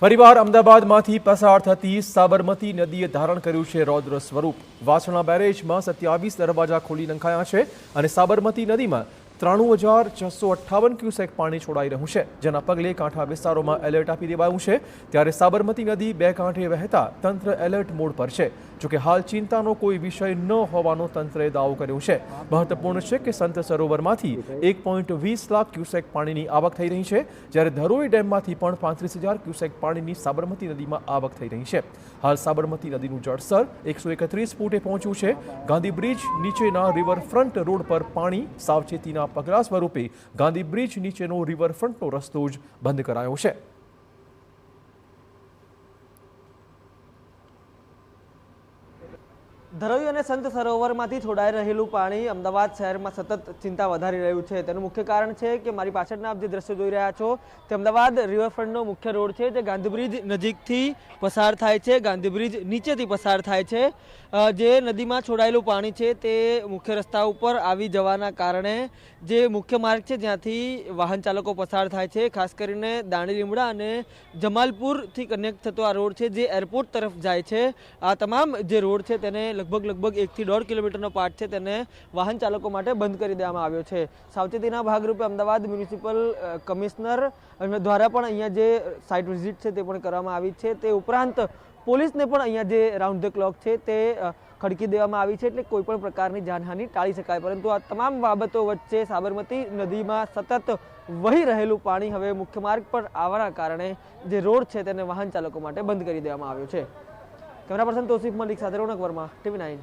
ફરીવાર અમદાવાદમાંથી પસાર થતી સાબરમતી નદીએ ધારણ કર્યું છે રૌદ્ર સ્વરૂપ। વાસણા બેરેજમાં 27 દરવાજા ખોલી નંખાયા છે અને સાબરમતી નદીમાં 93,658 ક્યુસેક પાણી છોડાઈ રહ્યું છે, જેના પગલે કાંઠા વિસ્તારોમાં એલર્ટ આપી દેવાયું છે। ત્યારે સાબરમતી નદી બે કાંઠે વહેતા તંત્ર એલર્ટ મોડ પર છે। જોકે હાલ ચિંતાનો કોઈ વિષય ન હોવાનો તંત્રે દાવો કર્યો છે। મહત્વપૂર્ણ છે કે સંત સરોવરમાંથી 1.20 લાખ ક્યુસેક પાણીની આવક થઈ રહી છે, જ્યારે ધરોઈ ડેમમાંથી પણ 35,000 ક્યુસેક પાણીની સાબરમતી નદીમાં આવક થઈ રહી છે। હાલ સાબરમતી નદીનું જળસ્તર 131 ફૂટે પહોંચ્યું છે। ગાંધી બ્રિજ નીચેના રિવરફ્રન્ટ રોડ પર પાણી સાવચેતીના પગલા સ્વરૂપે ગાંધી બ્રિજ નીચેનો રિવરફ્રન્ટનો રસ્તો જ બંધ કરાયો છે। ધરોઈ અને સંત સરોવરમાંથી છોડાઈ રહેલું પાણી અમદાવાદ શહેરમાં સતત ચિંતા વધારી રહ્યું છે। તેનું મુખ્ય કારણ છે કે મારી પાછળના આપ જે દ્રશ્યો જોઈ રહ્યા છો તે અમદાવાદ રિવરફ્રન્ટનો મુખ્ય રોડ છે, જે ગાંધી બ્રિજ નજીકથી પસાર થાય છે, ગાંધી બ્રિજ નીચેથી પસાર થાય છે। જે નદીમાં છોડાયેલું પાણી છે તે મુખ્ય રસ્તા ઉપર આવી જવાના કારણે જે મુખ્ય માર્ગ છે જ્યાંથી વાહન ચાલકો પસાર થાય છે, ખાસ કરીને દાણી લીમડા અને જમાલપુરથી કનેક્ટ થતો આ રોડ છે જે એરપોર્ટ તરફ જાય છે, આ તમામ જે રોડ છે તેને લગભગ 1 થી 1.5 કિલોમીટરનો પાર્ટ છે તેને વાહન ચાલકો માટે બંધ કરી દેવામાં આવ્યો છે। સાવચેતીના ભાગરૂપે અમદાવાદ મ્યુનિસિપલ કમિશનર દ્વારા પણ અહીંયા જે સાઇટ વિઝિટ છે તે પણ કરવામાં આવી છે। તે ઉપરાંત પોલીસને પણ અહીંયા જે રાઉન્ડ ધ ક્લોક છે તે ખડકી દેવામાં આવી છે, એટલે કોઈ પણ પ્રકારની જાનહાનિ ટાળી શકાય। પરંતુ આ તમામ બાબતો વચ્ચે સાબરમતી નદીમાં સતત વહી રહેલું પાણી હવે મુખ્ય માર્ગ પર આવવાના કારણે જે રોડ છે તેને વાહન ચાલકો માટે બંધ કરી દેવામાં આવ્યો છે। કેમેરા પર્સન તોસીફ મલિક સાથે રોનક વર્મા, TV9।